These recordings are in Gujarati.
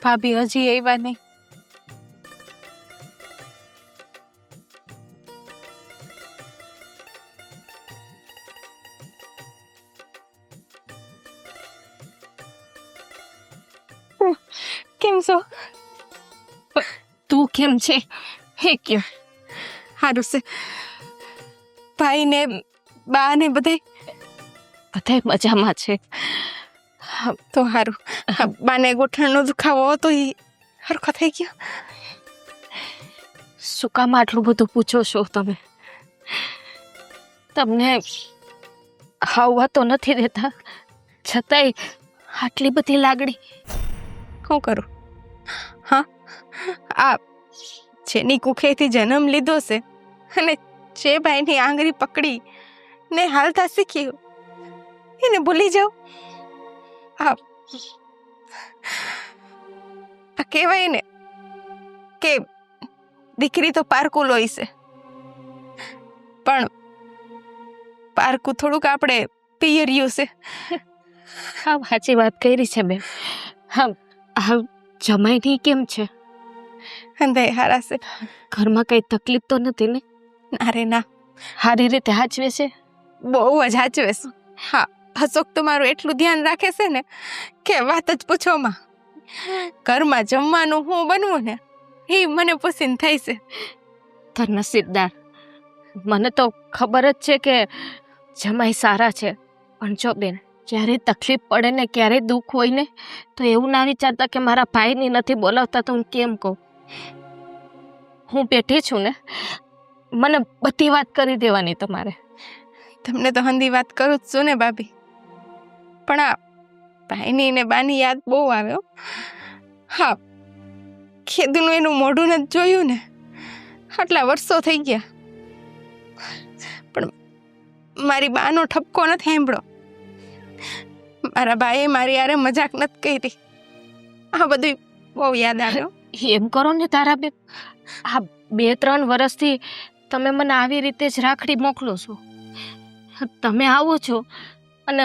ભાભી હજી આવ્યા નહીં. કેમ છો? તું કેમ છે હે કયો? સારું છે. ભાઈ ને બા ને બધાય મજામાં છે. તો સારું. બાને ગોઠણનો દુખાવો હતો એ હરખો થઈ ગયો. શું કામ આટલું બધું પૂછો છો તમે? તમને આવવા તો નથી દેતા, છતાંય આટલી બધી લાગણી. શું કરું? હા, આ જેની કુખેથી જન્મ લીધો છે અને જે ભાઈની આંગળી પકડી ને હાલતા શીખ્યું એને ભૂલી જાઉં? આ કહેવાય ને કે દીકરી તો પારકું લોહી છે, પણ પારકું થોડુંક આપણે પિયર્યું છે. હા, સાચી વાત કરી છે બેન. હા, જમાઈની કેમ છે? અંધાય હારા છે. ઘરમાં કઈ તકલીફ તો નથી ને? ના રે ના, સારી રીતે હાચવે છે? બહુ જ સાચવે છે. હા, અશોક તો મારું એટલું ધ્યાન રાખે છે ને કે વાત જ પૂછોમાં. ઘરમાં જમવાનું હું બનવું ને એ મને પસંદ થાય છે. તો નસીબદાર. મને તો ખબર જ છે કે જમાઈ સારા છે, પણ જો બેન, જ્યારે તકલીફ પડે ને, ક્યારે દુઃખ હોય ને, તો એવું ના વિચારતા કે મારા ભાઈની નથી બોલાવતા તો હું કેમ કહું. હું બેઠી છું ને, મને બધી વાત કરી દેવાની તમારે. તમને તો હંધી વાત કરું જ છું ને ભાભી, પણ આ ભાઈની ને બાની યાદ બહુ આવે. હા, ખેદુનું એનું મોઢું નથી જોયું ને આટલા વર્ષો થઈ ગયા, પણ મારી બાનો ઠપકો નથી સાંભળો. મારા ભાઈએ મારી યારે મજાક નથી કરી. આ બધું બહુ યાદ આવ્યો. એમ કરો ને તારા બેન, આ 2-3 વર્ષથી તમે મને આવી રીતે જ રાખડી મોકલો છો. તમે આવો છો અને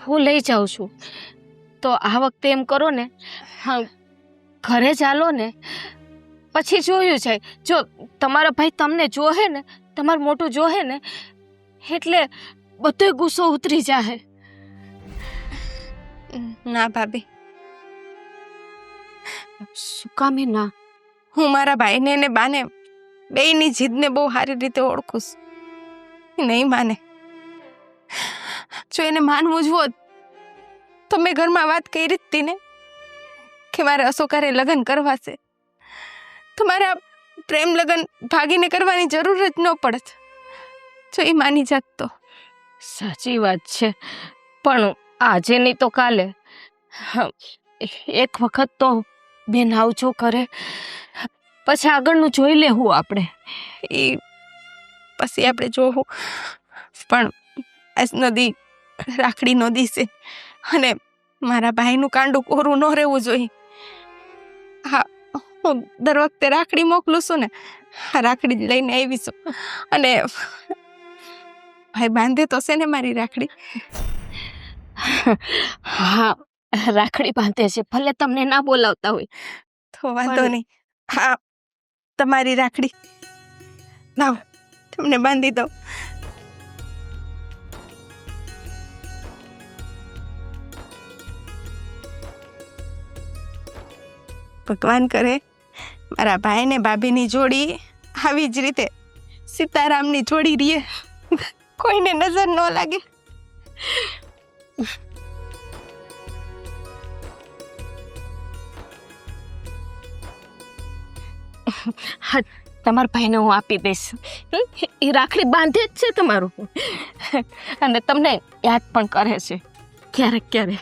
હું લઈ જાઉં છું, તો આ વખતે એમ કરો ને, હા, ઘરે ચાલો ને, પછી જોયું જાય. જો તમારા ભાઈ તમને જોહે ને, તમારું મોટું જોહે ને, એટલે બધો ગુસ્સો ઉતરી જાહે. ના ભાભી, શું કામે ના? હું મારા ભાઈને ને બાને બેયની જીદને બહુ સારી રીતે ઓળખું છું. એ નહીં માને. જો એને માનવું જ હોત તો મેં ઘરમાં વાત કરી જ હતી ને કે મારે અશોકારે લગ્ન કરવા છે, તો મારે આ પ્રેમ લગ્ન ભાગીને કરવાની જરૂર જ ન પડત જો એ માની જાત તો. સાચી વાત છે, પણ આજે નહીં તો કાલે એક વખત તો બેન આવજો કરે, પછી આગળનું જોઈ લેવું આપણે. એ પછી આપણે જોવું, પણ આજ નદી રાખડી નો દી છે અને મારા ભાઈનું કાંડું કોરું ન રહેવું જોઈએ. હા, હું દર વખતે રાખડી મોકલું છું ને, આ રાખડી જ લઈને આવી છું, અને ભાઈ બાંધે તો છે ને મારી રાખડી. હા, રાખડી બાંધે છે, ભલે તમને ના બોલાવતા હોય તો વાંધો નહીં. હા, તમારી રાખડી લાવો, તમને બાંધી દઉં. ભગવાન કરે મારા ભાઈ ને ભાભીની જોડી આવી જ રીતે સીતારામની જોડી રીએ, કોઈને નજર ન લાગે. હા, તમારા ભાઈને હું આપી દઈશ. એ રાખડી બાંધે જ છે તમારું, અને તમને યાદ પણ કરે છે ક્યારેક ક્યારેક.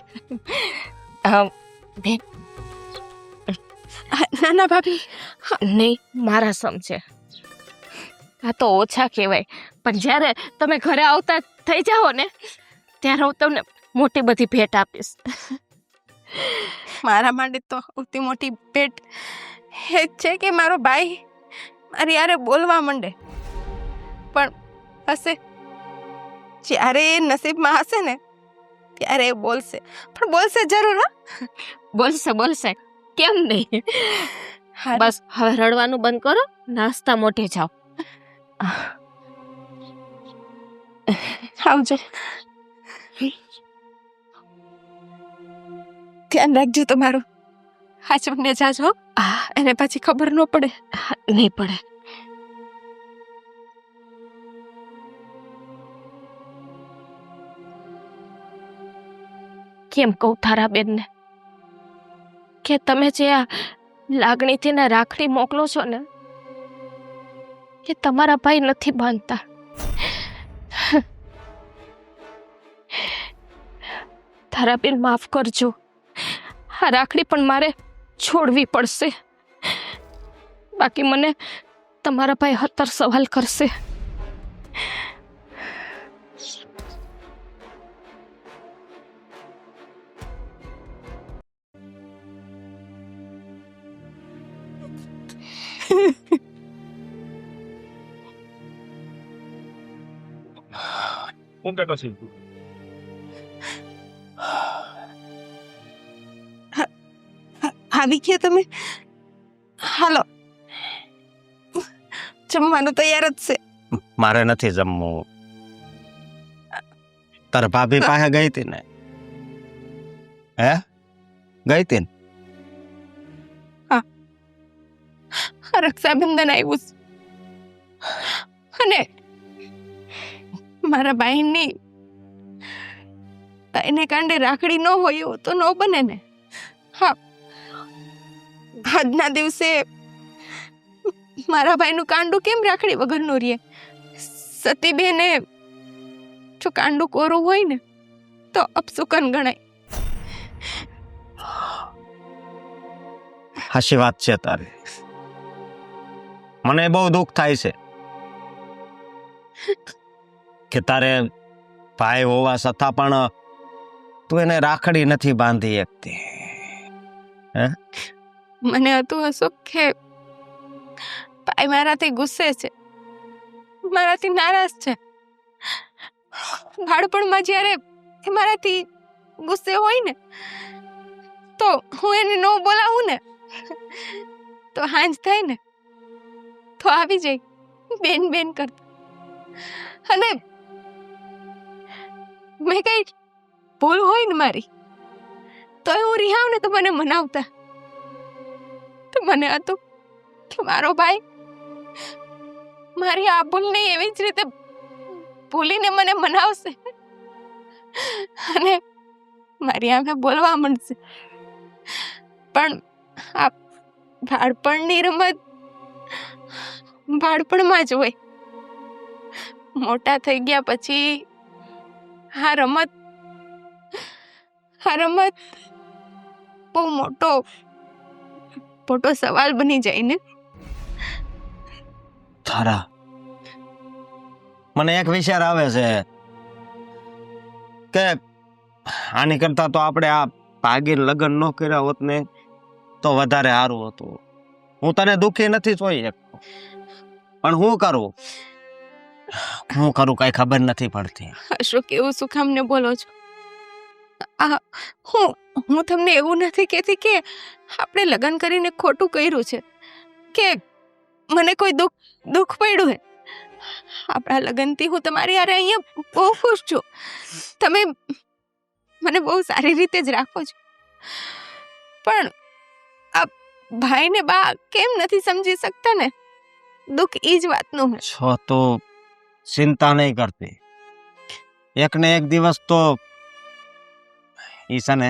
બેન, ના ના ભાભી, નહીં, મારા સમજે આ તો ઓછા કહેવાય, પણ જ્યારે તમે ઘરે આવતા થઈ જાઓ ને, ત્યારે હું તમને મોટી બધી ભેટ આપીશ. મારા માટે તો સૌથી મોટી ભેટ એ જ છે કે મારો ભાઈ મારી યારે બોલવા માંડે. પણ હશે, જ્યારે એ નસીબમાં હશે ને ત્યારે એ બોલશે, પણ બોલશે જરૂર. હા, બોલશે બોલશે, કેમ નહીં? હારું. બસ હવે રડવાનું બંધ કરો, નાસ્તા મોઢે જાઓ. આવજો. ધ્યાન રાખજો તમારું. હાચમને જાજો. એને પછી ખબર ન પડે. નહીં પડે. કેમ કહું તારા બેનને કે તમે જે આ લાગણીથી ને રાખડી મોકલો છો ને એ તમારા ભાઈ નથી બાંધતા. તારા બેન માફ કરજો, આ રાખડી પણ મારે છોડવી પડશે, બાકી મને તમારા ભાઈ 70 સવાલ કરશે. હું કહેતો છે આવી ગયા તમે? હાલો, જમવાનું તૈયાર જ છે. મારે નથી જમવું. તાર ભાભી પાસે ગઈ હતી ને? હે, ગઈ હતી ને? રક્ષાબંધન આવ્યું છે અને મારા બાઈને કાંડે રાખડી ન હોય એવું તો ન બને ને. હા, આજના દિવસે મારા ભાઈનું કાંડું કેમ રાખડી વગરનું રહે? સતીબેને જો કાંડું કોરું હોય ને તો અપશુકન ગણાય. હાચી વાત છે તારી. મને બહુ દુઃખ થાય છે કે તારે ભાઈ હોવા છતાં પણ તું એને રાખડી નથી બાંધી શકતી. મને હતું અશોક કે ભાઈ મારાથી ગુસ્સે છે, મારાથી નારાજ છે. બાળપણમાં જ્યારે એ મારાથી ગુસ્સે હોય ને તો હું એને ન બોલાવું ને તો હાંજ થાય ને તો આવી જાય બેન બેન કરતા. અને મેં કઈ ભૂલ હોય ને મારી તો હું રિહાવ ને તો મને મનાવતા. તો મને હતું કે મારો ભાઈ મારી આ ભૂલને એવી જ રીતે ભૂલીને મને મનાવશે અને મારી આમે બોલવા માંડશે. પણ આ બાળપણની રમત બાળપણમાં જ હોય. મોટા થઈ ગયા પછી આ રમત બહુ મોટો સવાલ બની જાય ને. તારા મને એક વિચાર આવે છે કે આની કરતા તો આપણે આ ભાગીને લગ્ન ન કર્યા હોત ને તો વધારે સારું હતું. હું તને દુઃખી નથી જોઈ શકતો, પણ હું કરું કઈ ખબર નથી પડતી. અશોક, એવું શું કામને બોલો છો? હું તમને એવું નથી કહેતી કે આપણે લગ્ન કરીને ખોટું કર્યું છે કે મને કોઈ દુઃખ પડ્યું હે. આપણા લગ્નથી હું તમારી હારે અહીંયા બહુ ખુશ છું. તમે મને બહુ સારી રીતે જ રાખો છો. પણ આ ભાઈને બા કેમ નથી સમજી શકતા ને? દુઃખ ઈ જ વાતનું હે. છો તો ચિંતા નહીં કરતી, એક ને એક દિવસ તો ઈ છે ને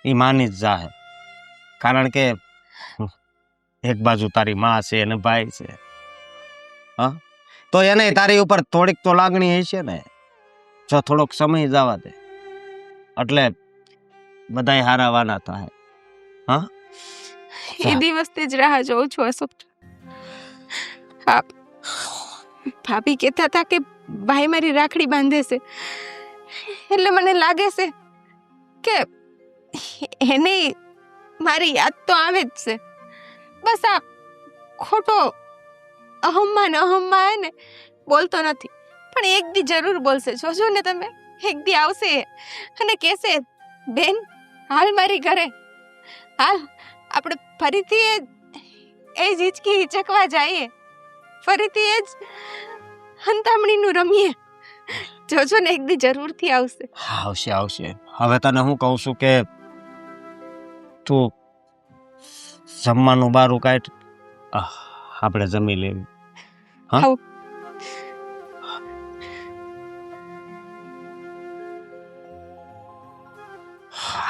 ઈ માની જ જાહે. કારણ કે એક બાજુ તારી માં છે અને ભાઈ છે, હા, તો એને તારી ઉપર થોડીક તો લાગણી હશે ને. જો થોડોક સમય જવા દે એટલે બધાય હારાવાના થાય. હા, એ દિવસથી જ રાહ જોઉં છું અશોક. ભાભી કહેતા હતા કે ભાઈ મારી રાખડી બાંધે છે એટલે મને લાગે છે કે એને મારી યાદ તો આવે જ છે. બસ આ ખોટો અહમમાં ને બોલતો નથી. પણ એક દી જરૂર બોલશે, જોજો ને તમે. એક દી આવશે અને કહેશે, બેન હાલ મારી ઘરે, હાલ આપણે ફરીથી એ જ હિચકી હિચકવા જઈએ, ફરીથી એ જ હંતામણીનું રમીએ. જોજો ને એક દી જરૂરથી આવશે. આવશે આવશે. હવે તને હું કહું છું કે તું જમવાનું બારું કાઢ, આપણે જમી લેવી. હા આવું.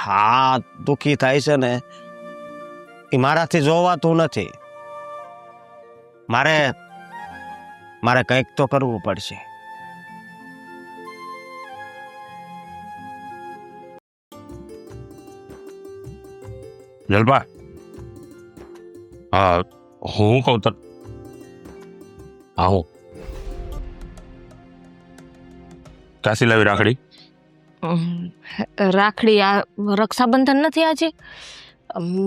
હા, દુખી થાય છે ને એ મારાથી જોવાતું નથી. મારે કંઈક તો કરવું પડશે. જલપા, હા હું કહું તને, હા હું કાશી લાવી રાખડી? રાખડી આ રક્ષાબંધન નથી આજે,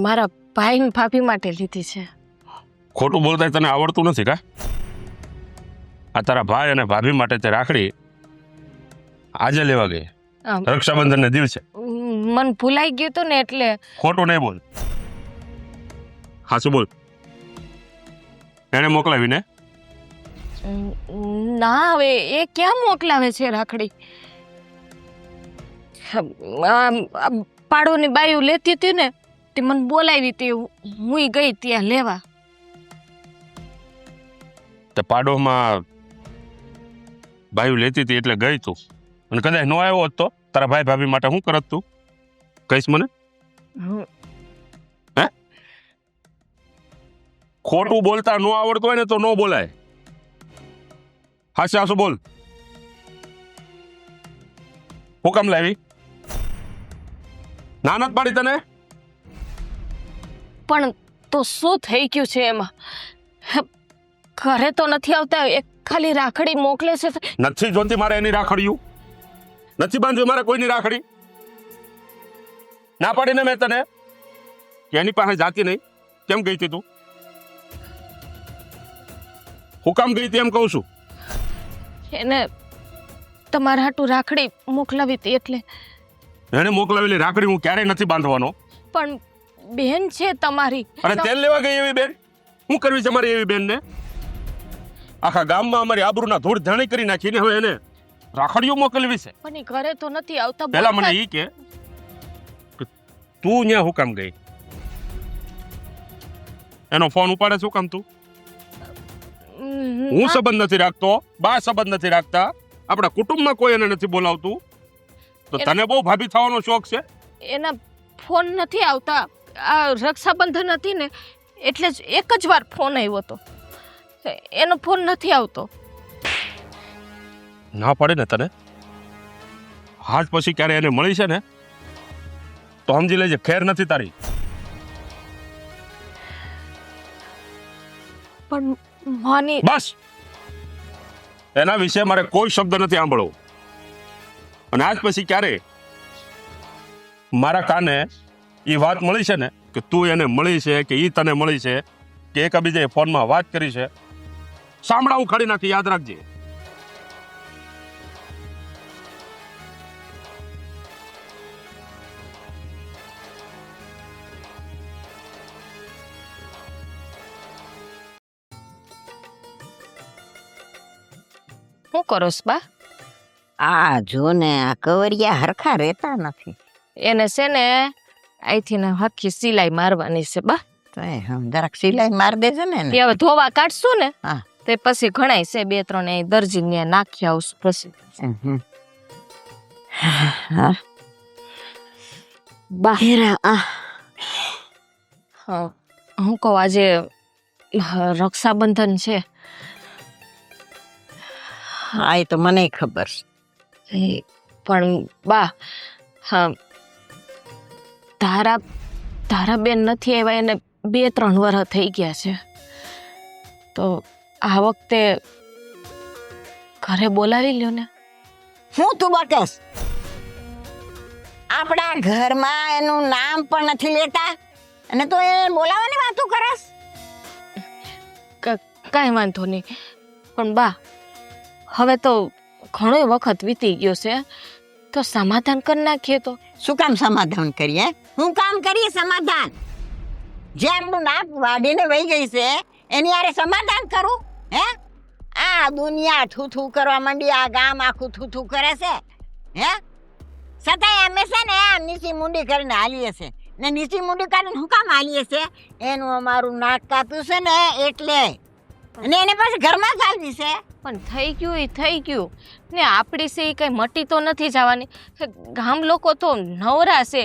મારા ભાઈ ને ભાભી માટે લીધી છે. ખોટું બોલતા તને આવડતું નથી કા? આ તારા ભાઈ અને ભાભી માટે તે રાખડી આજે લેવા ગઈ, રક્ષાબંધન ને દિવસે. મન ભૂલાઈ ગયું હતું ને એટલે. ખોટું નહીં બોલ, હાચું બોલ. એને મોકલાવીને? ના, હવે એ ક્યાં મોકલાવે છે રાખડી? પાડોની બાયું લેતી હતી ને તે મને બોલાવી હતી, હું ગઈ ત્યાં લેવા. તે પાડોમાં બાયું લેતી હતી એટલે ગઈ તું, અને કદાચ નો આવ્યો હોત તો તારા ભાઈ ભાભી માટે શું કરત તું? કહીશ મને? હે? ખોટું બોલતા નો આવડતું હોય ને તો નો બોલાય. હાશે હાસુ બોલ. હુકમ લાવી? ના નથી પાડી તને? પણ તો શું થઈ ગયું છે એમાં? ઘરે તો નથી આવતા, એક ખાલી રાખડી મોકલે છે. નથી જોતી મારે એની રાખડીયું, નથી બાંધ્યું મારે કોઈની રાખડી. ના પાડીને મેં તને કે એની પાસે જાતી નહીં. કેમ ગઈ હતી તું? હું કામ ગઈ હતી એમ કહું છું. એને તમારા હાટું રાખડી મોકલાવી હતી એટલે. એને મોકલાવેલી રાખડી હું ક્યારેય નથી બાંધવાનો. પણ બેન છે તમારી. અને તેલ લેવા ગઈ એવી બેન? શું કરવી છે મારી એવી બેનને? આખા ગામમાં અમારી આબરૂના ધૂળ ધાણી કરી નાખીને હવે એને રાખડીઓ મોકલવી છે. પણ ઈ ઘરે તો નથી આવતા. પહેલા મને ઈ કે તું ન્યા હું કામ ગઈ? એનો ફોન ઉપાડે શું કામ તું? હું સંબંધ નથી રાખતો, બા સંબંધ નથી રાખતા, આપણા કુટુંબમાં કોઈ એને નથી બોલાવતું, તો તને બહુ ભાભી થવાનો શોખ છે? એના ફોન નથી આવતા. આ રક્ષાબંધન હતી ને એટલે જ એક જ વાર ફોન આવ્યો હતો, એનો ફોન નથી આવતો. ના પડે ને તને? હાથ પછી ક્યારે એને મળી છે ને તો સમજી લેજે ખેર નથી તારી. પણ માની બસ, એના વિશે મારે કોઈ શબ્દ નથી સાંભળવો. અને આજ પછી ક્યારે મારા કાને એ વાત મળી છે ને કે તું એને મળી છે કે ઈ તને મળી છે કે એકબીજાએ ફોનમાં વાત કરી છે, સાંભળા હું ખડી નાખી, યાદ રાખજે. શું કરોસ બા? આ જો ને આ કવરિયા હરખા રહેતા નથી. એને છે ને અહીંથી ને હરખી સિલાઈ મારવાની છે બા. તો એ જરાક સિલાઈ માર દેજે ને એને. તે હવે ધોવા કાઢશું ને હા. તે પછી ઘણાય છે, 2-3 દરજીને નાખી આવશું પછી. હા બા હું કહું આજે રક્ષાબંધન છે. હા એ તો મને ખબર છે, પણ બા હા તારા બેન નથી આવ્યા, એને 2-3 વર્ષ થઈ ગયા છે, તો આ વખતે ઘરે બોલાવી લ્યો ને. હું તું બકસ? આપણા ઘરમાં એનું નામ પણ નથી લેતા અને તો એ બોલાવાની વાતો કરસ. કાંઈ વાંધો નહીં, પણ બા હવે તો ઘણો વખત વીતી ગયો છે, તો સમાધાન કરી નાખીએ તો. શું કામ સમાધાન કરીએ? હું કામ કરીએ સમાધાન? જે આપણું નાક વાઢીને વહી ગઈ છે એની હારે સમાધાન કરું? હે, આ દુનિયા થૂથું કરવા માંડી, આ ગામ આખું થૂથું કરે છે. હે, છતાંય અમે છે ને નીચી મુંડી કરીને હાલીએ છે ને. નીચી મુંડી કરીને શું કામ હાલીએ છે? એનું અમારું નાક કાપ્યું છે ને એટલે, અને એને પછી ઘરમાં ચાલવી છે. પણ થઈ ગયું એ થઈ ગયું ને, આપણી છે એ કંઈ મટી તો નથી જવાની. ગામ લોકો તો નવરા છે,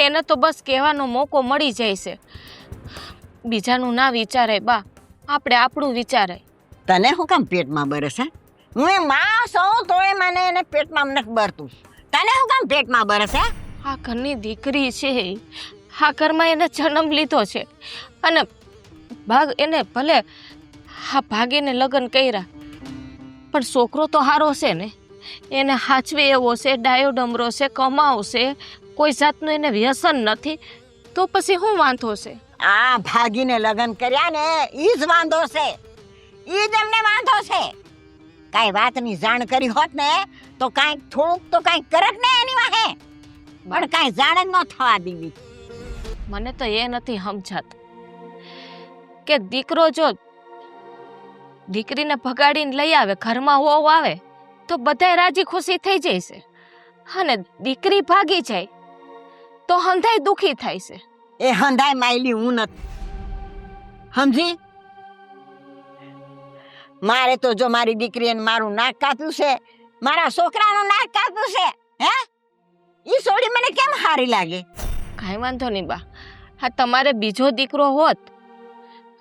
એને તો બસ કહેવાનો મોકો મળી જાય છે. બીજાનું ના વિચારાય બા, આપણે આપણું વિચારાય. તને શું કામ પેટમાં બરે છે? હું એ માં છું તોય મને એને પેટમાં નથી બરતું. તને શું કામ પેટમાં બરે છે? આ ઘરની દીકરી છે, આ ઘરમાં એને જન્મ લીધો છે, અને ભાગ એને ભલે હા ભાગીને લગ્ન કર્યા, પણ છોકરો તો હારો છે ને, એને હાચવે એવો છે, ડાયો ડમરો છે, કમાવશે, કોઈ જાતનું એને વ્યસન નથી, તો પછી શું વાંધો છે? આ ભાગીને લગ્ન કર્યા ને ઈ જ વાંધો છે, ઈ જ એમને વાંધો છે. કાંઈ વાતની જાણ કરી હોત ને તો કાંઈક થોડુંક તો કાંઈક કરત ને એની વાહે, પણ કાંઈ જાણ જ ન થવા દીધી. મને તો એ નથી સમજાતું કે દીકરો જો દીકરીને ભગાડીને લઈ આવે, ઘરમાં વહુ આવે તો બધાય રાજી ખુશી થઈ જાય છે, અને દીકરી ભાગી જાય તો હંધાય દુખી થાય છે. એ હંધાય માયલી હું નથી, સમજી? મારે તો જો મારી દીકરીએ મારું નાક કાપ્યું છે, મારા છોકરાનું નાક કાપ્યું છે, હે, ઈ છોડી મને કેમ હારી લાગે? કાંઈ વાંધો નહીં બા, હા તમારે બીજો દીકરો હોત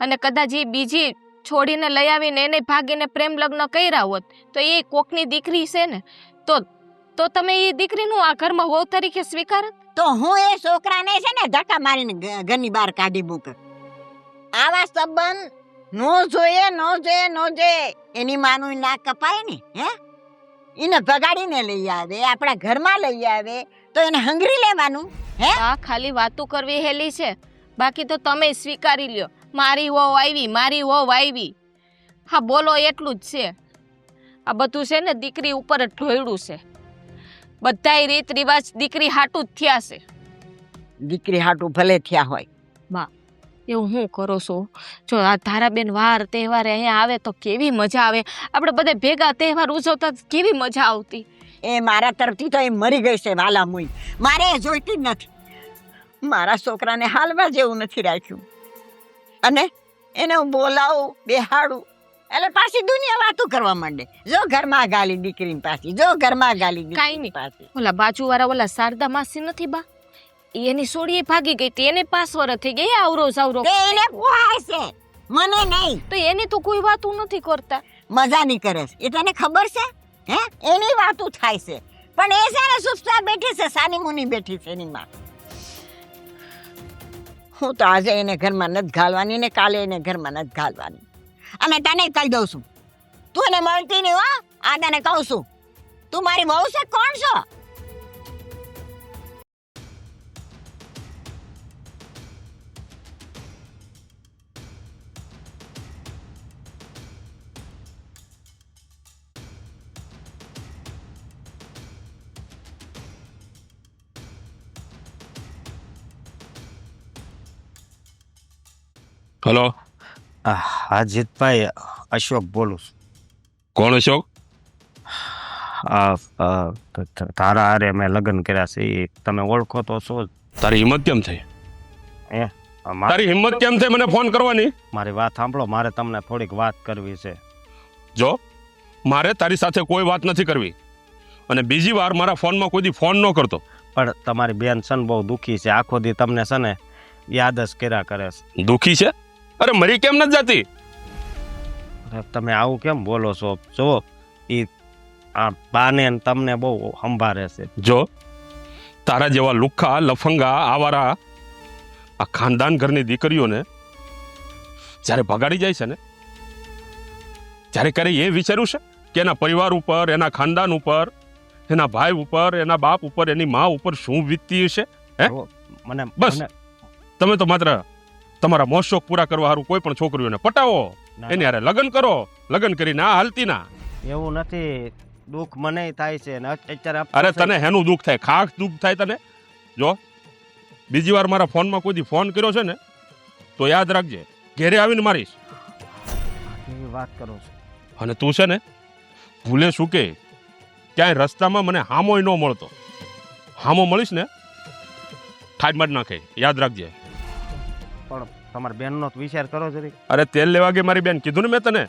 અને કદાચ એ બીજી છોડીને લઈ આવીને એને ભાગીને પ્રેમ લગ્ન કર્યા હોત તો એ કોકની દીકરી છે ને, તો તમે એ દીકરીનું આ ઘરમાં વહુ તરીકે સ્વીકારત? તો હું એ છોકરાને છે ને ધક્કા મારીને ઘરની બહાર કાઢી મૂક. આવા સંબંધ નો જોઈએ, નો જોઈએ, નો જોઈએ. એની માનું નાક કપાય ને, હે, એને ભગાડીને લઈ આવે, આપણા ઘરમાં લઈ આવે તો એને હંગરી લેવાનું. હે, આ ખાલી વાતો કરવી હેલી છે, બાકી તો તમે સ્વીકારી લ્યો મારી વહુ આવી, મારી વહુ આવી. હા બોલો એટલું જ છે. આ બધું છે ને દીકરી ઉપર જ ઢોળ્યું છે, બધાય રીત રિવાજ દીકરી હાટું જ થયા છે. દીકરી હાટું ભલે થયા હોય. બા એવું હું કરો છો? જો આ ધારાબેન વાર તહેવારે અહીંયા આવે તો કેવી મજા આવે, આપણે બધા ભેગા તહેવાર ઉજવતા કેવી મજા આવતી. એ મારા તરફથી તો એ મરી ગઈ છે વાલા મુઈ, મારે એ જોઈતી જ નથી. મારા છોકરાને હાલવા જેવું નથી રાખ્યું, અને એને હું બોલાવું, બેહાડું એટલે પાછી દુનિયા વાતો કરવા માંડે. જો ઘરમાં ગાલી દીકરીની પાછી, જો ઘરમાં ગાલી કાંઈ દીકરીની નહીં. પાછી. ઓલા બાજુવાળા ઓલા શારદા માસી નથી બા, એની સોડીએ ભાગી ગઈ હતી, એને 5 વર્ષ થઈ ગયા, આવરો સાવરો. તે એને પોહાય છે, મને નહીં. તો એની તો કોઈ વાતું નથી કરતા. મજા નહીં કરે છે, એ તને ખબર છે? હે, એની વાતો થાય છે, પણ એ છે ને સુપસાર બેઠી છે, સાની મુની બેઠી છે એની માં. હું તો આજે એને ઘરમાં નથી ઘાલવાની ને કાલે એને ઘરમાં નથી ઘાલવાની. અને તને કહી દઉં છું, તું એને મળતી નહીં હો. આ તને કહું છું, તું મારી વહુ છે, કોણ છો? હલો, હા જીતભાઈ, અશોક બોલું છું. કોણ અશોક? તારા હારે મેં લગ્ન કર્યા છે, એ તમે ઓળખો તો છો જ. તારી હિંમત કેમ થઈ? તારી હિંમત કેમ થઈ મને ફોન કરવાની? મારી વાત સાંભળો, મારે તમને થોડીક વાત કરવી છે. જો મારે તારી સાથે કોઈ વાત નથી કરવી, અને બીજી વાર મારા ફોનમાં કોઈ દી ફોન ન કરતો. પણ તમારી બેન છે ને બહુ દુઃખી છે, આખો દી તમને છે ને યાદ જ કર્યા કરે છે. દુઃખી છે? અરે મરી કેમ નથી જાતી? તમે આવું કેમ બોલો છો? જો એ આ બાને ને તમને બહુ સંભાળે છે. જો તારા જેવા લુખ્ખા લફંગા આવારા આ ખાનદાન ઘરની દીકરીઓને જ્યારે ભગાડી જાય છે ને, જ્યારે ક્યારે એ વિચાર્યું છે કે એના પરિવાર ઉપર, એના ખાનદાન ઉપર, એના ભાઈ ઉપર, એના બાપ ઉપર, એની મા ઉપર શું વીતતી હશે? હે, મને બસ તમે તો માત્ર તમારા મોજ શોખ પૂરા કરવા સારું કોઈ પણ છોકરીઓને પટાવો, એની હારે લગ્ન કરો, લગ્ન કરીને આ હાલતી ના. એવું નથી, દુઃખ મને થાય છે ને અત્યારે. અરે તને હેનું દુઃખ થાય? ખાખ દુઃખ થાય તને. જો બીજી વાર મારા ફોનમાં કોઈ દી ફોન કર્યો છે ને તો યાદ રાખજે ઘેરે આવીને મારીશ. કેવી વાત કરો છો? અને તું છે ને ભૂલે શું કે ક્યાંય રસ્તામાં મને હામોય ન મળતો. હામો મળીશ ને ઠાડ મારી નાખે, યાદ રાખજે. પણ તમારા બેનનો તો વિચાર કરો જરી. અરે તેલ લેવા ગઈ મારી બેન, કીધું ને મેં તને.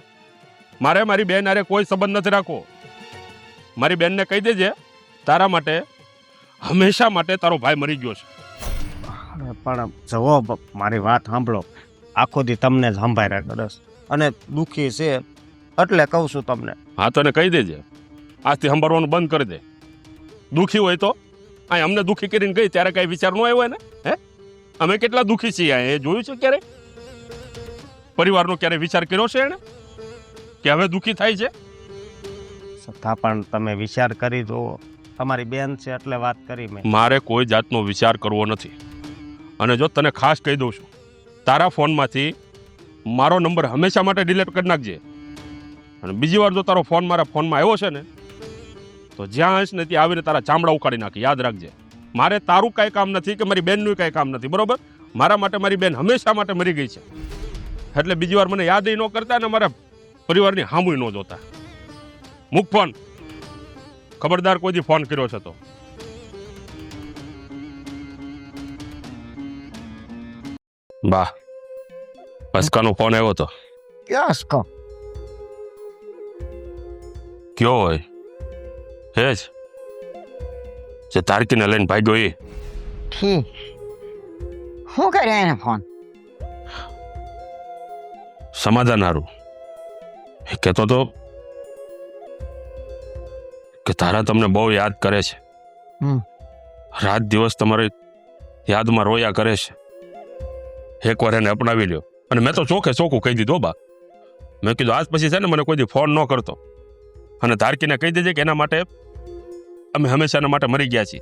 મારે મારી બેન અરે કોઈ સંબંધ નથી રાખવો. મારી બેનને કહી દેજે તારા માટે હંમેશા માટે તારો ભાઈ મરી ગયો છે. પણ જવો મારી વાત સાંભળો, આખો દી તમને જ સંભાળ્યા કરસ અને દુઃખી છે એટલે કહું છું તમને. હા તો એને કહી દેજે આજથી સંભાળવાનું બંધ કરી દે. દુઃખી હોય તો આ અમને દુઃખી કરીને ગઈ ત્યારે કઈ વિચાર ન આવ્યો ને? હે, અમે કેટલા દુઃખી છીએ એ જોયું છે ક્યારે? પરિવારનો ક્યારે વિચાર કર્યો છે એને કે હવે દુઃખી થાય છે? છતાં પણ તમે વિચાર કરી જુઓ, તમારી બેન છે એટલે વાત કરી મેં. મારે કોઈ જાતનો વિચાર કરવો નથી. અને જો તને ખાસ કહી દઉં છું, તારા ફોનમાંથી મારો નંબર હંમેશા માટે ડિલીટ કરી નાખજે. અને બીજી વાર જો તારો ફોન મારા ફોનમાં આવ્યો છે ને તો જ્યાં હશ ને ત્યાં આવીને તારા ચામડા ઉખાડી નાખી, યાદ રાખજે. મારે તારું કાંઈ કામ નથી કે મારી બેનનું કાંઈ કામ નથી, બરોબર? મારા માટે મારી બેન હંમેશા માટે મરી ગઈ છે, એટલે બીજી વાર મને યાદ ન કરતા ને મારા પરિવારની હામુય ન જોતા. મૂક ફોન, ખબરદાર કોઈ દી ફોન કર્યો છે તો. બા અસ્કાનો ફોન આવ્યો તો. યસ કો કયો હોય હે જ જે તારકીને લઈને ભાગ્યો એ? ઠીક, શું કર્યો એને ફોન? સમાધાન હારું એ કહેતો તો કે તારા તમને બહુ યાદ કરે છે. રાત દિવસ તમારી યાદમાં રોયા કરે છે. એકવાર એને અપનાવી લ્યો. અને મેં તો ચોખ્ખે ચોખ્ખું કહી દીધું બા. મેં કીધું આજ પછી છે ને મને કોઈ દી ફોન ન કરતો. અને તારકીને કહી દેજે કે એના માટે અમે હંમેશાના માટે મરી ગયા છીએ.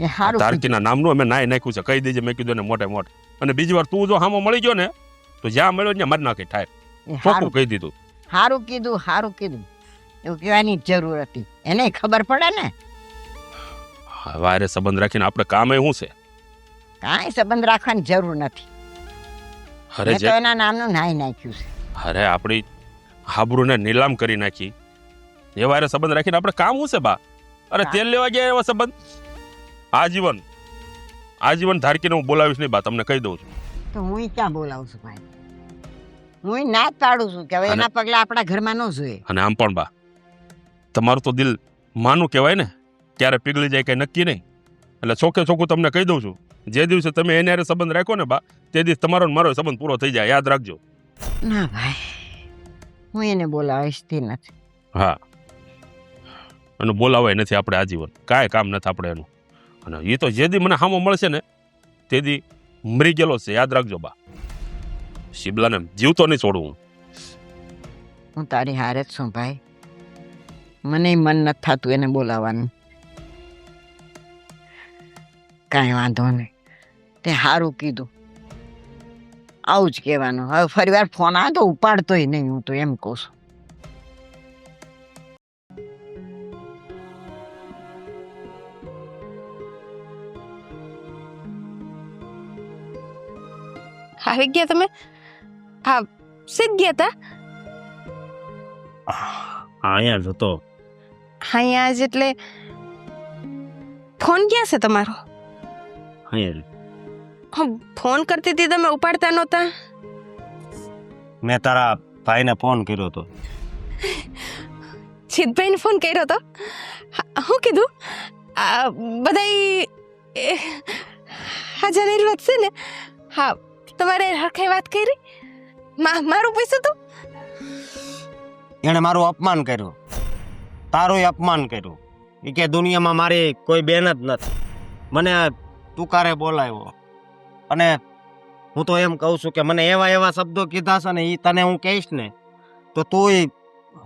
એ હારું તારકીના નામનું અમે નાઈ નાખ્યું છે, કહી દેજે. મેં કીધું એને મોટે મોટે. અને બીજી વાર તું જો હામો મળી ગયો ને તો જ્યાં મળ્યો ત્યાં મારી નાખી ઠાય. ચોખ્ખું કહી દીધું. હારું કીધું, હારું કીધું. એવું કહેવાની જરૂર હતી, એને ખબર પડે ને. વારે સંબંધ રાખીને આપણે કામ એ શું છે? કાંઈ સંબંધ રાખવાની જરૂર નથી. અરે મેં તો એના નામનું નાઈ નાખ્યું છે. અરે આપણી આબરૂને નીલામ કરી નાખી. એ વારે સંબંધ રાખીને આપણે કામ શું છે બા? અરે તેલ લેવા ગયા એવા સંબંધ. આજીવન ધારકીને હું બોલાવીશ નહીં બા, તમને કહી દઉં છું. તો હું ક્યાં બોલાવું છું ભાઈ? હું ના જ પાડું છું કે હવે એના પગલા આપણા ઘરમાં ન જોઈએ. અને આમ પણ બા તમારું તો દિલ માનું કહેવાય ને, ક્યારે પીગળી જાય કઈ નક્કી નહીં. એટલે ચોખ્ખે ચોખ્ખું તમને કહી દઉં છું, જે દિવસે તમે એને હારે સંબંધ રાખ્યો ને બા, તે દિવસ તમારો ને મારો સંબંધ પૂરો થઈ જાય, યાદ રાખજો. ના ભાઈ, હું એને બોલાવીશ તે નથી. હા, અને બોલાવાય નથી આપણે આજીવન, કાંઈ કામ નથી આપણે એનું. અને એ તો જે દી મને હામો મળશે ને તે દી મરી ગયેલો છે, યાદ રાખજો બા. શિબલાને જીવતો નહીં છોડવું. હું તારી હારે જ છું ભાઈ. મને મન નથી થતું એને બોલાવવાનું. કાંઈ વાંધો નહીં, તે સારું કીધું. આવું જ કહેવાનું. હવે ફરી વાર ફોન આવે તો ઉપાડતોય નહીં, હું તો એમ કહું છું. આવી ગયા તમે? હા, સીધ ગયા તા? અહીંયા જ હતો. અહીંયા જ એટલે ફોન ક્યાં છે તમારો? અહીંયા જ. હું ફોન કરતી હતી, તમે ઉપાડતા નહોતા. મેં તારા ભાઈને ફોન કર્યો હતો. જીતભાઈને ફોન કર્યો હતો? શું કીધું? બધા હાજર વાત છે ને? હા, તમારે હરખાઈ વાત કરી? મારું પૂછ્યું તું? એણે મારું અપમાન કર્યું, તારું અપમાન કર્યું. એ કે દુનિયામાં મારી કોઈ બેન જ નથી. મને તુકારે બોલાવ્યો. અને હું તો એમ કહું છું કે મને એવા શબ્દો કીધા છે ને, એ તને હું કહીશ ને તો તુંય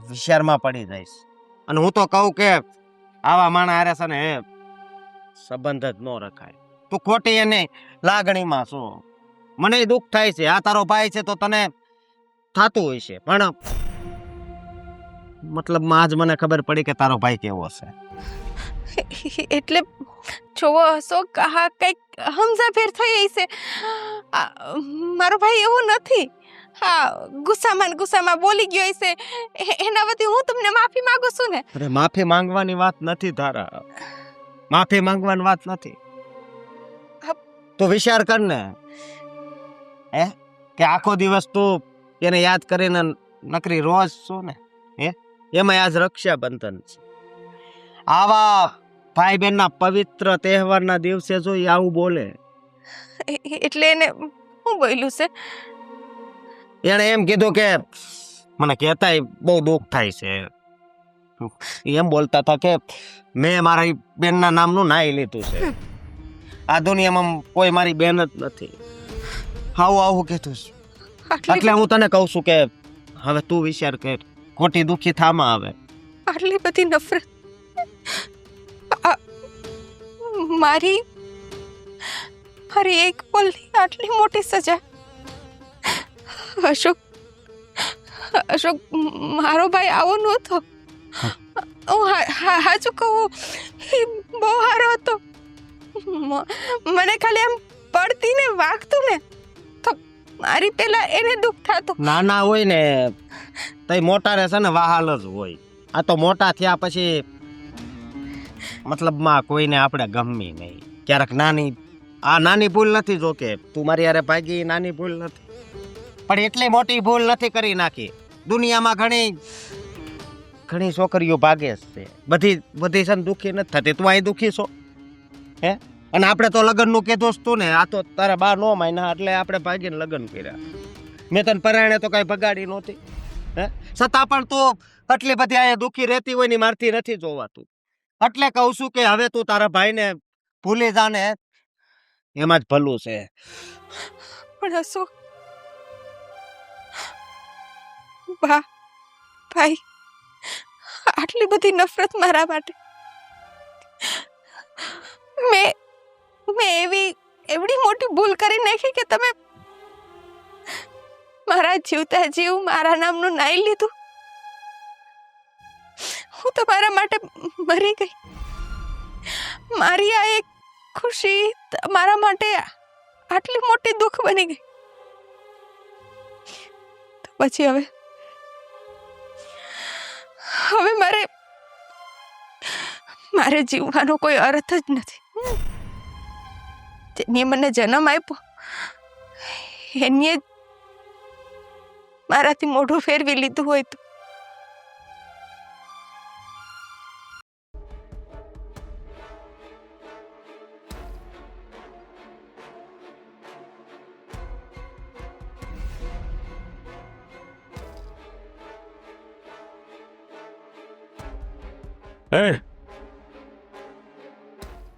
વિચારમાં પડી જઈશ. અને હું તો કહું કે આવા માણસ હારે છે ને સંબંધ જ ન રખાય. તું ખોટી એને લાગણીમાં છો. મને દુઃખ થાય છે. આ તારો ભાઈ છે તો તને થતું હોય છે, પણ મતલબ આજ મને ખબર પડી કે તારો ભાઈ કેવો છે. એટલે જોવો અશોક, હા કંઈક હમઝાફેર થઈ હશે. મારો ભાઈ એવો નથી. હા, ગુસ્સામાં બોલી ગયો હશે. એના વતી હું તમને માફી માંગુ છું ને. અરે માફી માંગવાની વાત નથી તારા, માફી માંગવાની વાત નથી. તું વિચાર કર ને, હે કે આખો દિવસ તું એને યાદ કરીને નકરી રોજ શું ને, હે એમાં આજ રક્ષાબંધન છે. આવા ભાઈ બહેનના પવિત્ર તહેવારના દિવસે જો ઈ આવું બોલે, એટલે એને હું બોલ્યું છે? એણે એમ કીધું કે મને કહેતાય બહુ દુઃખ થાય છે. એમ બોલતા હતા કે મેં મારી બેનના નામનું નાઈ લીધું છે. આ દુનિયામાં કોઈ મારી બેન જ નથી. આવું કીધું છે. એટલે હું તને કહું છું કે હવે તું વિચાર કર, ખોટી દુઃખી થામાં આવે. આટલી બધી નફરત, મારી એક પલની આટલી મોટી સજા. અશોક, મારો ભાઈ આવો નહોતો. હું હાચું કહું, બહુ સારો હતો. મને ખાલી આમ પડતી ને વાગતું ને તો મારી પેલા એને દુઃખ થતું. નાના હોય ને તઈ મોટા રહેશે ને વહાલ જ હોય. આ તો મોટા થયા પછી મતલબમાં કોઈને આપણે ગમી નહીં. ક્યારેક નાની ભૂલ નથી, જો કે તું મારી યારે ભાગી, નાની ભૂલ નથી, પણ એટલી મોટી ભૂલ નથી કરી નાખી. દુનિયામાં ઘણી છોકરીઓ ભાગે છે, બધી છે ને દુઃખી નથી થતી. તું અહીં દુઃખી છો, હે? અને આપણે તો લગ્નનું કીધું તું ને, આ તો તારા બા નો માન્યા એટલે આપણે ભાગીને લગ્ન કર્યા. મેં તને પરાયણે તો કઈ બગાડી નહોતી, હે? છતાં પણ તું આટલી બધી અહીંયા દુઃખી રહેતી હોય ને મારથી નથી જોવાતું. એટલે કહું છું કે હવે તું તારા ભાઈને ભૂલી જા ને, એમાં જ ભલું છે. પણ અશોક, ભાઈ આટલી બધી નફરત મારા માટે, મેં એવડી મોટી ભૂલ કરી નાખી કે તમે મારા જીવતા જીવ મારા નામનું નાઈ લીધું. હું તમારા માટે મરી ગઈ. મારી આ એક ખુશી મારા માટે આટલી મોટી દુઃખ બની ગઈ. તો પછી હવે મારે જીવવાનો કોઈ અર્થ જ નથી. જેની મને જન્મ આપ્યો એની મારાથી મોઢું ફેરવી લીધું હોય તો.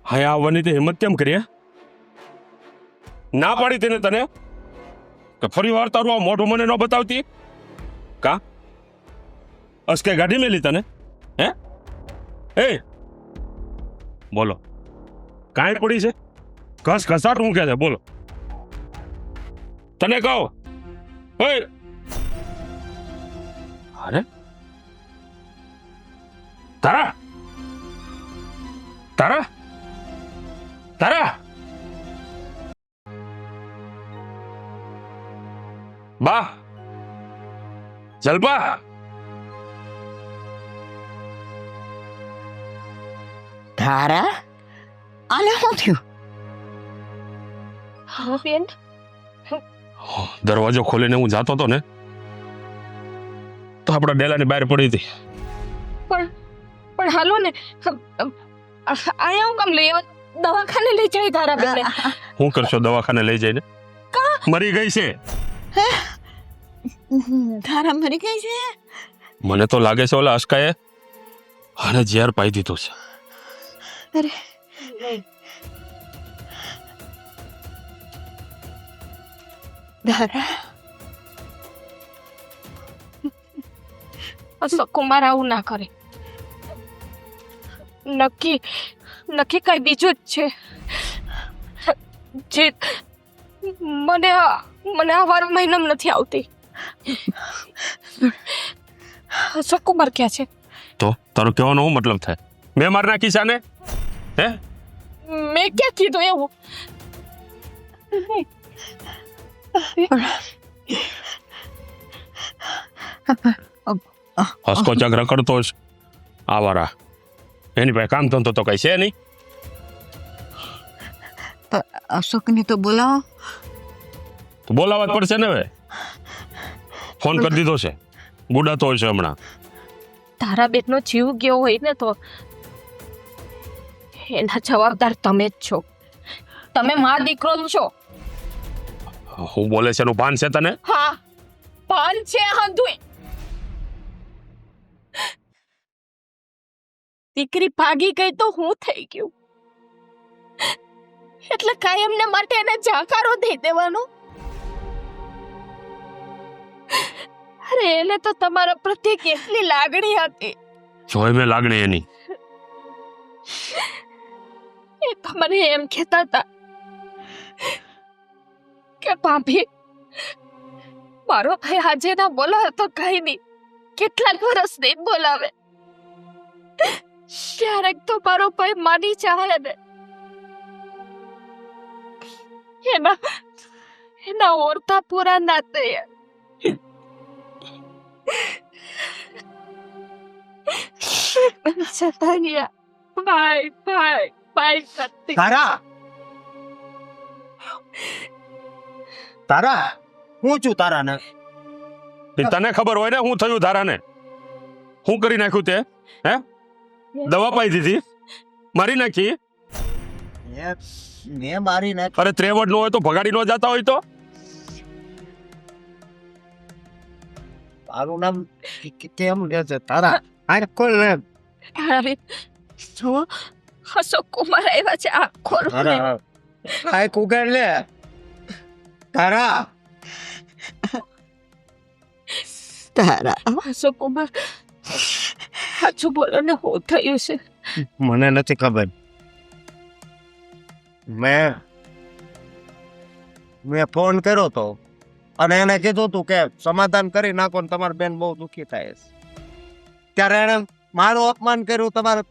હા, આવવાની તે હિંમત કેમ કરી? ના પાડી તેને તને કે ફરી વાર તારું આ મોઢું મને ન બતાવતી? કા અસકે ગાડી મેલી તને? હે એ બોલો, કાંઈ પડી છે? ઘસાટ હું કે છે? બોલો, તને કહો. અરે તારા તારા તારા બા, જલપા, ધારા, આને શું થયું? હા બેન, દરવાજો ખોલીને હું જાતો હતો ને તો આપણા ડેલાની બહાર પડી હતી. પણ હાલો ને, આયા હું કામ લઈ આવ્યા? દવાખાને લઈ જાય ધારા બેન. હું કરશો દવાખાને લઈ જઈને? મરી ગઈ છે. ધારા મરી ગઈ છે? મને તો લાગે છે ઓલા અસ્કાએ આને ઝેર પાઈ દીધું છે. અરે ધારા, કુમાર આવું ના કરે. નક્કી કઈ બીજું જ છે જે મને આ વાર મહિનામાં નથી આવતી. કુમાર ક્યાં છે? તો તારો કહેવાનો શું મતલબ થાય? મેં માર નાખી છે ને? હે? મેં ક્યાં કીધું એવું? હસકો ચક્ર કરતો છે આવારા. એની પાસે કામ ધંધો તો કઈ છે નહીં. અશોકને તો બોલાવો. તો બોલાવવા જ પડશે ને હવે. ફોન કરી દીધો છે, ગુડાતો હશે હમણાં. તારા બેટનો જીવ ગયો હોય ને તો એના જવાબદાર તમે જ છો. તમે મા દીકરો જ છો. હું બોલે છે એનું ભાન છે તને? હા, ભાન છે હાંધુય. દીકરી ભાગી ગઈ તો હું થઈ ગયું એટલે કાયમને માટે એને જાકારો દઈ દેવાનો? અરે એને તો તમારા પ્રત્યે કેટલી લાગણી હતી. જોઈ મેં લાગણી એની. એ તો મને એમ કહેતા હતા કે ભાભી મારો ભાઈ આજે ના બોલાવે તો કઈ નહીં, કેટલાક વર્ષ નહીં બોલાવે. ક્યારેક તો મારો ભાઈ માની જાય ને. એના ઓરતા પૂરા ના થયા. સતાનિયા ભાઈ ભાઈ ભાઈ કરતી તારા હું છું તારાને? તને ખબર હોય ને હું થયું ધારાને? હું કરી નાખ્યું તે? હે? દવા પાઈ દીધી, મારી નાખી. મેં મારી નાખી. અરે ત્રેવડ નો હોય તો ભગાડી નો જતા હોય તો? તારું નામ કેમ લે છે તારા? આ કોણ લે? અરે જો અશોક કુમાર આવ્યા છે. આ ખોલ તારા આ કુગર લે તારા. અશોક કુમાર સાચું બોલો ને, શું થયું છે? મને નથી ખબર. મેં ફોન કર્યો તો અને એને કીધું તું કે સમાધાન કરી નાખો ને તમારી બેન બહુ દુઃખી થાય છે. ત્યારે એને મારું અપમાન કર્યું, તમારા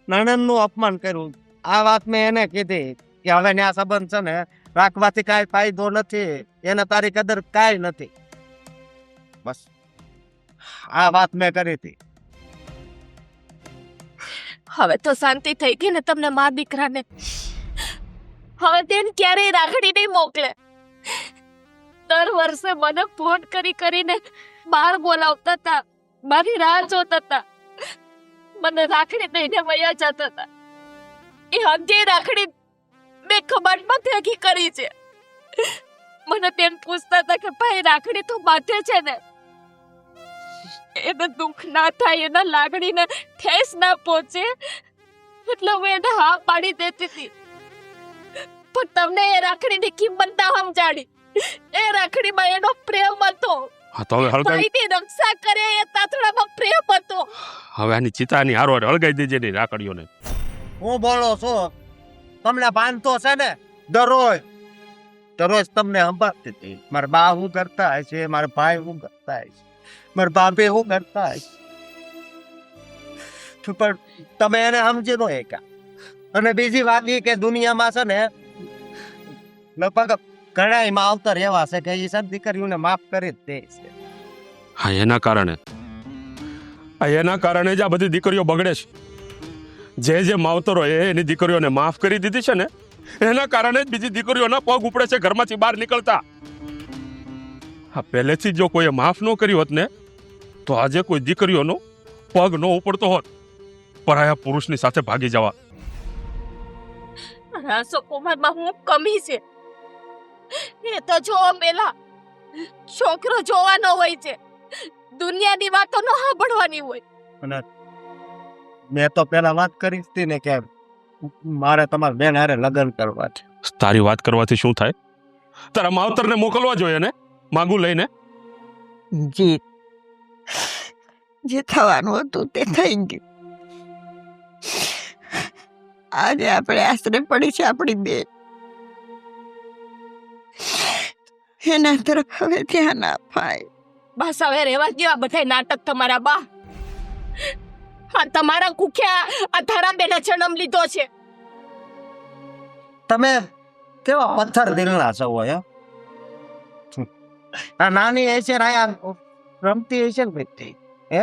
નણંદનું અપમાન કર્યું. આ વાત મેં એને કીધી કે હવે આ સંબંધ છે ને રાખવાથી કાંઈ ફાયદો નથી, એને તારી કદર કાંઈ નથી. બસ આ વાત મેં કરી હતી. હવે તો શાંતિ થઈ ગઈ ને તમને મા દીકરાને? હવે તેને ક્યારેય રાખડી નહીં મોકલે. દર વર્ષે મને ફોન કરીને બહાર બોલાવતા હતા, મારી રાહ જોતા હતા, મને રાખડી દઈને વયા જતા હતા. એ હંધી રાખડી મેં કબાટમાં ભેગી કરી છે. મને બેન પૂછતા હતા કે ભાઈ રાખડી તો બાંધે છે ને, એને દુઃખ ના થાય, એના લાગણીને ઠેસ ના પહોંચે એટલે હું એને હા પાડી દેતી હતી. પણ તમને એ રાખડીની કિંમત ના સમજાડી. એ રાખડીમાં એનો પ્રેમ હતો. હા તો હવે હળગાવી, ભાઈની રક્ષા કરે એ તાતડામાં પ્રેમ હતો. હવે આની ચિતાની હારો હળગાઈ દેજે ની રાખડીઓને. હું બોલો છો? તમને બાંધતો છે ને દરરોજ તમને સંભાળતી હતી. મારા બા શું કરતા હશે, મારા ભાઈ શું કરતા હશે, મારા બાપે શું કરતા હશે, પણ તમે એને સમજી નો એકા. અને બીજી વાત એ કે દુનિયામાં છે ને લગભગ ઘણા માવતર એવા છે કે એ સબ દીકરીઓને માફ કરી જ દે છે. હા એના કારણે જ આ બધી દીકરીઓ બગડે છે. જે માવતરો એની દીકરીઓને માફ કરી દીધી છે ને એના કારણે જ બીજી દીકરીઓના પગ ઉપડે છે ઘરમાંથી બહાર નીકળતા. હા પહેલેથી જો કોઈએ માફ ન કર્યું હોત ને તો આજે કોઈ દીકરીઓનો પગ ન ઉપડતો હોત, પરાયા પુરુષની સાથે ભાગી જવા. અશોક કુમારમાં હું કમી છે એ તો જો પેલા છોકરો જોવાનો હોય છે, દુનિયાની વાતો ન સાંભળવાની હોય. અને મેં તો પેલા વાત કરી હતી ને કે મારે તમારા બેન હારે લગ્ન કરવા છે. તારી વાત કરવાથી શું થાય? તારા માવતરને મોકલવા જોઈએ ને માંગુ લઈને. જે થવાનું હતું તે થઈ ગયું. આજે આપણે આશરે પડી છે આપણી બેન. એના તરફ હવે ધ્યાન અપાય. બસ હવે રેવા જેવા બધા નાટક તમારા બા. આ તમારા કુખ્યા આ ધરાબેને જન્મ લીધો છે. તમે કેવા પથ્થર દિલના છો હે? આ નાની હશે ને આયા રમતી હશે ને બેટી, હે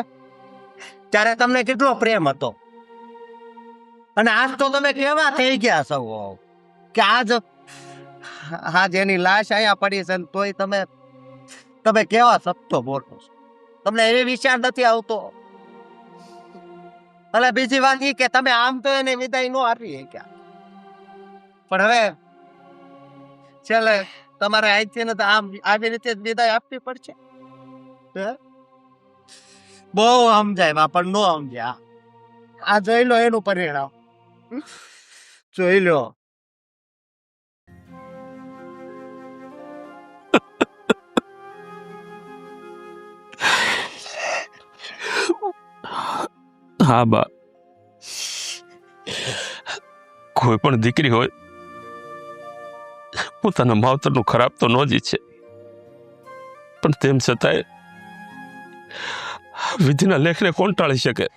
ત્યારે તમને કેટલો પ્રેમ હતો, અને આજ તો તમે કેવા થઈ ગયા છો કે આજ એની લાશ અહીંયા પડી છે ને તોય તમે કેવા શબ્દો બોલો છો. તમને એ વિચાર નથી આવતો. અને બીજી વાત એ કે તમે આમ તો એને વિદાય નો આપી શક્યા, પણ હવે છેલ્લે તમારે અહીંથી ને તો આમ આવી રીતે જ વિદાય આપવી પડશે. બહુ સમજાય બા, પણ નો સમજ્યા. આ જોઈ લો એનું પરિણામ, જોઈ લો. હા બા, કોઈ પણ દીકરી હોય પોતાના માવતરનું ખરાબ તો ન જ ઈચ્છે, પણ તેમ છતાંય વિધિના લેખને કોણ ટાળી શકે?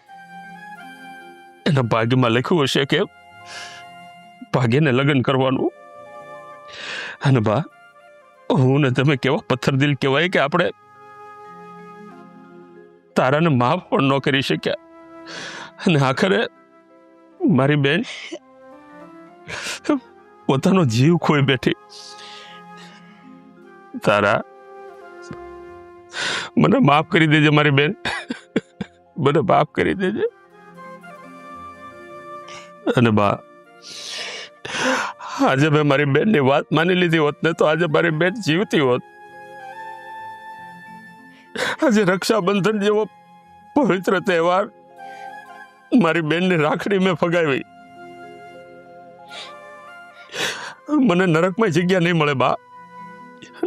એના ભાગ્યમાં લખ્યું હશે કે ભાગ્યને લગ્ન કરવાનું. અને બા, હું ને તમે કેવા પથ્થરદિલ કહેવાય કે આપણે તારાને માફ પણ ન કરી શક્યા, અને આખરે મારી બેન પોતાનો જીવ ખોઈ બેઠી. તારા, મને માફ કરી દેજે મારી બેન, મને માફ કરી દેજે. અને બા, આજે મેં મારી બેનની વાત માની લીધી હોત ને તો આજે મારી બેન જીવતી હોત. આજે રક્ષાબંધન જેવો પવિત્ર તહેવાર મારી બેનની રાખડી મેં ફગાવી. મને નરકમાં જગ્યા નહીં મળે બા,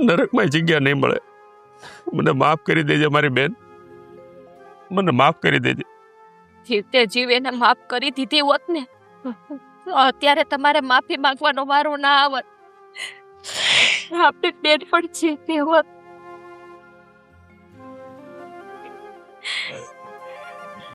નરકમાં જગ્યા નહીં મળે. મને માફ કરી દેજે મારી બેન, મને માફ કરી દેજે. જીવતે જીવ એને માફ કરી દીધી હોત ને તો અત્યારે તમારે માફી માંગવાનો વારો ના આવત. આપણી બેન પણ જીવતી હોત.